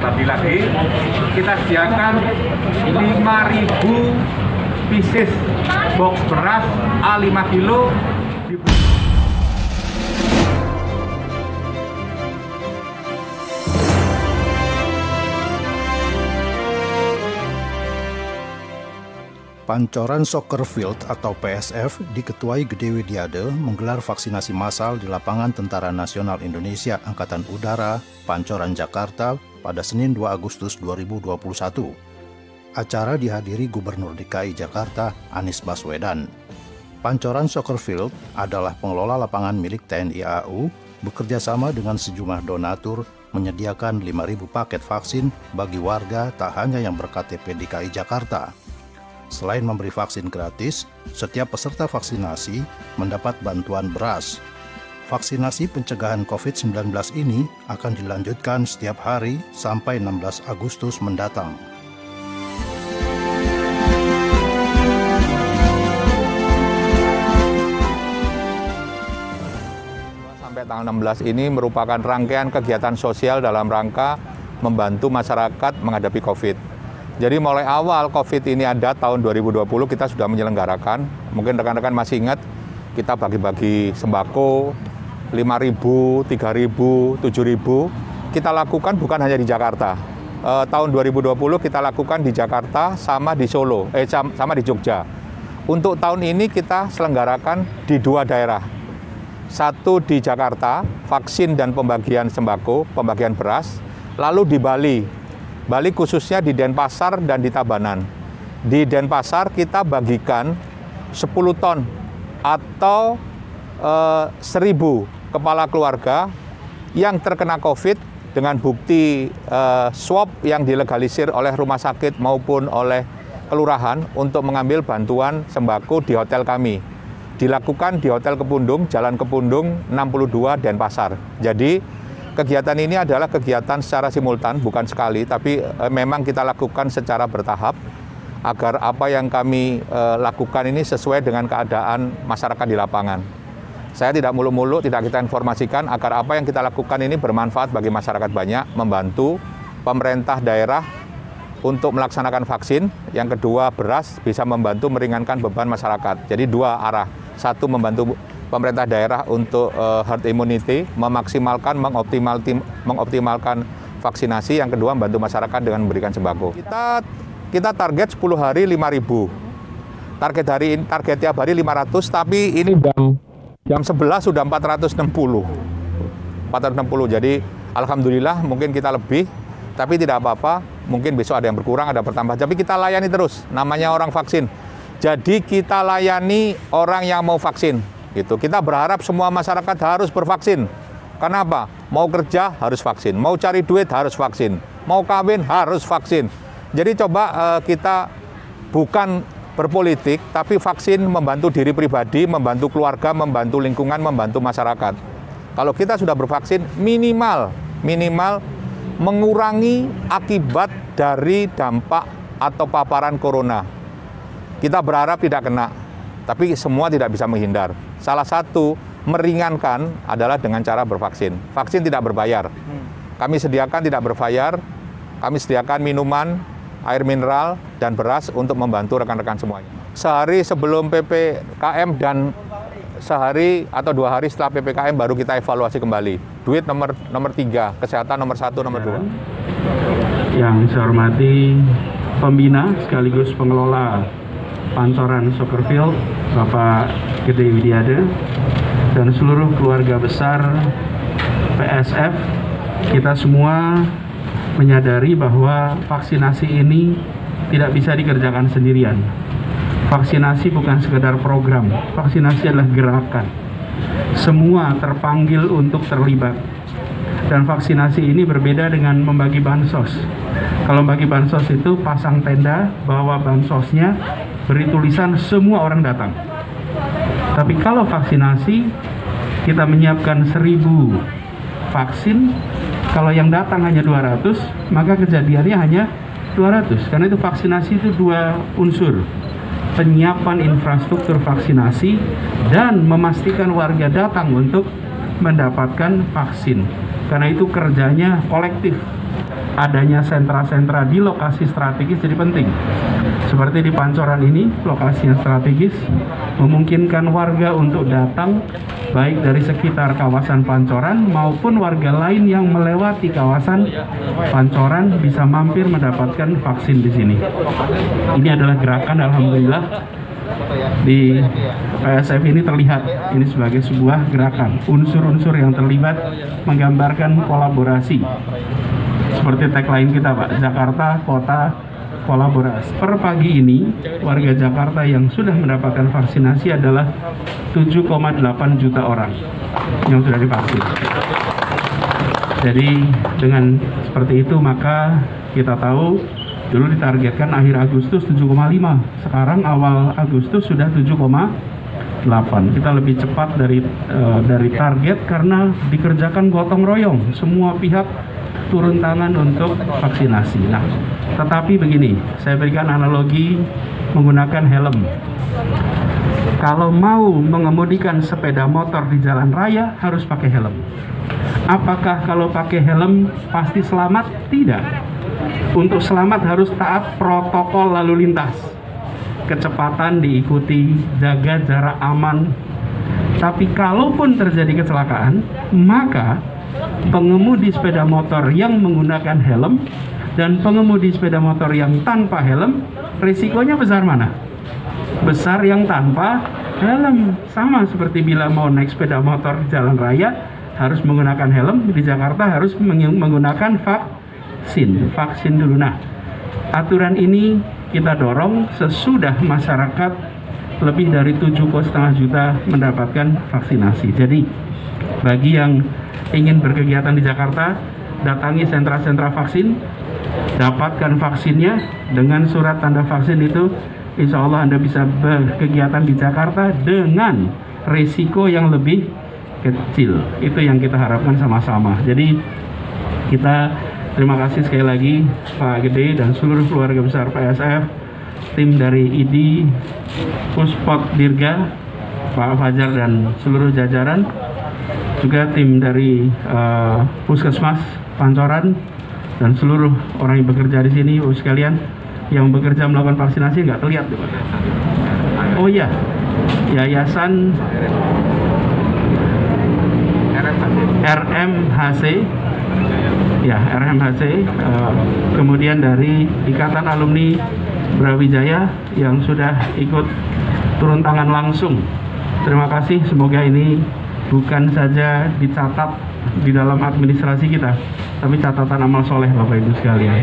tadi lagi kita sediakan 5.000 pieces box beras A5 kilo. Pancoran Soccer Field atau PSF diketuai Gede Widiade menggelar vaksinasi massal di lapangan Tentara Nasional Indonesia Angkatan Udara, Pancoran, Jakarta pada Senin 2 Agustus 2021. Acara dihadiri Gubernur DKI Jakarta Anies Baswedan. Pancoran Soccer Field adalah pengelola lapangan milik TNI AU bekerja sama dengan sejumlah donatur menyediakan 5.000 paket vaksin bagi warga tak hanya yang berKTP DKI Jakarta. Selain memberi vaksin gratis, setiap peserta vaksinasi mendapat bantuan beras. Vaksinasi pencegahan COVID-19 ini akan dilanjutkan setiap hari sampai 16 Agustus mendatang. Sampai tanggal 16 ini merupakan rangkaian kegiatan sosial dalam rangka membantu masyarakat menghadapi COVID. Jadi mulai awal COVID ini ada tahun 2020 kita sudah menyelenggarakan, mungkin rekan-rekan masih ingat, kita bagi-bagi sembako 5.000, 3.000, 7.000, kita lakukan bukan hanya di Jakarta. Tahun 2020 kita lakukan di Jakarta sama di Solo, sama di Jogja. Untuk tahun ini kita selenggarakan di 2 daerah. Satu di Jakarta, vaksin dan pembagian sembako, pembagian beras, lalu di Bali. Bali khususnya di Denpasar dan di Tabanan. Di Denpasar kita bagikan 10 ton atau 1.000 kepala keluarga yang terkena COVID dengan bukti swab yang dilegalisir oleh rumah sakit maupun oleh kelurahan untuk mengambil bantuan sembako di hotel kami. Dilakukan di Hotel Kepundung, Jalan Kepundung 62 Denpasar. Jadi kegiatan ini adalah kegiatan secara simultan, bukan sekali, tapi memang kita lakukan secara bertahap agar apa yang kami lakukan ini sesuai dengan keadaan masyarakat di lapangan. Saya tidak muluk-muluk, tidak kita informasikan agar apa yang kita lakukan ini bermanfaat bagi masyarakat banyak, membantu pemerintah daerah untuk melaksanakan vaksin. Yang kedua, beras bisa membantu meringankan beban masyarakat. Jadi 2 arah. Satu, membantu pemerintah daerah untuk herd immunity, memaksimalkan, mengoptimalkan vaksinasi. Yang kedua, membantu masyarakat dengan memberikan sembako. Kita target 10 hari 5.000. Target tiap hari 500, tapi ini jam 11 sudah 460. Jadi alhamdulillah mungkin kita lebih, tapi tidak apa-apa. Mungkin besok ada yang berkurang, ada bertambah. Tapi kita layani terus, namanya orang vaksin. Jadi kita layani orang yang mau vaksin. Gitu. Kita berharap semua masyarakat harus bervaksin. Kenapa? Mau kerja harus vaksin, mau cari duit harus vaksin, mau kawin harus vaksin. Jadi coba kita bukan berpolitik, tapi vaksin membantu diri pribadi, membantu keluarga, membantu lingkungan, membantu masyarakat. Kalau kita sudah bervaksin, minimal mengurangi akibat dari dampak atau paparan corona. Kita berharap tidak kena, tapi semua tidak bisa menghindar. Salah satu meringankan adalah dengan cara bervaksin. Vaksin tidak berbayar. Kami sediakan tidak berbayar, kami sediakan minuman, air mineral, dan beras untuk membantu rekan-rekan semuanya. Sehari sebelum PPKM dan sehari atau 2 hari setelah PPKM baru kita evaluasi kembali. Duit nomor 3, kesehatan nomor 1, nomor 2. Yang saya hormati pembina sekaligus pengelola Pancoran Soccer Field, Bapak Gede Widiade, dan seluruh keluarga besar PSF, kita semua menyadari bahwa vaksinasi ini tidak bisa dikerjakan sendirian. Vaksinasi bukan sekedar program, vaksinasi adalah gerakan. Semua terpanggil untuk terlibat. Dan vaksinasi ini berbeda dengan membagi bansos. Kalau membagi bansos itu pasang tenda, bawa bansosnya, beri tulisan semua orang datang. Tapi kalau vaksinasi, kita menyiapkan 1.000 vaksin, kalau yang datang hanya 200, maka kejadiannya hanya 200. Karena itu vaksinasi itu 2 unsur. Penyiapan infrastruktur vaksinasi dan memastikan warga datang untuk mendapatkan vaksin. Karena itu kerjanya kolektif. adanya sentra-sentra di lokasi strategis jadi penting. Seperti di Pancoran ini, lokasinya strategis, memungkinkan warga untuk datang baik dari sekitar kawasan Pancoran maupun warga lain yang melewati kawasan Pancoran bisa mampir mendapatkan vaksin di sini. Ini adalah gerakan, alhamdulillah, di PSF ini terlihat ini sebagai sebuah gerakan. Unsur-unsur yang terlibat menggambarkan kolaborasi. Seperti tagline kita, Pak, Jakarta Kota Kolaborasi. Per pagi ini, warga Jakarta yang sudah mendapatkan vaksinasi adalah 7,8 juta orang yang sudah divaksin. Jadi dengan seperti itu maka kita tahu dulu ditargetkan akhir Agustus 7,5, sekarang awal Agustus sudah 7,8. Kita lebih cepat dari target karena dikerjakan gotong royong, semua pihak turun tangan untuk vaksinasi. Nah, tetapi begini, saya berikan analogi menggunakan helm. Kalau mau mengemudikan sepeda motor di jalan raya harus pakai helm. Apakah kalau pakai helm pasti selamat? Tidak. Untuk selamat harus taat protokol lalu lintas. Kecepatan diikuti, jaga jarak aman. Tapi kalaupun terjadi kecelakaan, maka pengemudi sepeda motor yang menggunakan helm dan pengemudi sepeda motor yang tanpa helm, risikonya besar mana? Besar yang tanpa helm. Sama seperti bila mau naik sepeda motor jalan raya harus menggunakan helm, di Jakarta harus menggunakan vaksin dulu. Nah, aturan ini kita dorong sesudah masyarakat lebih dari 7,5 juta mendapatkan vaksinasi. Jadi bagi yang ingin berkegiatan di Jakarta, datangi sentra-sentra vaksin, dapatkan vaksinnya. Dengan surat tanda vaksin itu, insya Allah Anda bisa berkegiatan di Jakarta dengan risiko yang lebih kecil. Itu yang kita harapkan sama-sama. Jadi kita terima kasih sekali lagi Pak Gede dan seluruh keluarga besar PSF, tim dari ID, Puspot Dirga, Pak Fajar dan seluruh jajaran, juga tim dari Puskesmas Pancoran dan seluruh orang yang bekerja di sini, sekalian yang bekerja melakukan vaksinasi nggak terlihat. Oh iya, Yayasan RMHC, ya RMHC, kemudian dari Ikatan Alumni Brawijaya yang sudah ikut turun tangan langsung. Terima kasih, semoga ini bukan saja dicatat di dalam administrasi kita, tapi catatan amal soleh Bapak Ibu sekalian.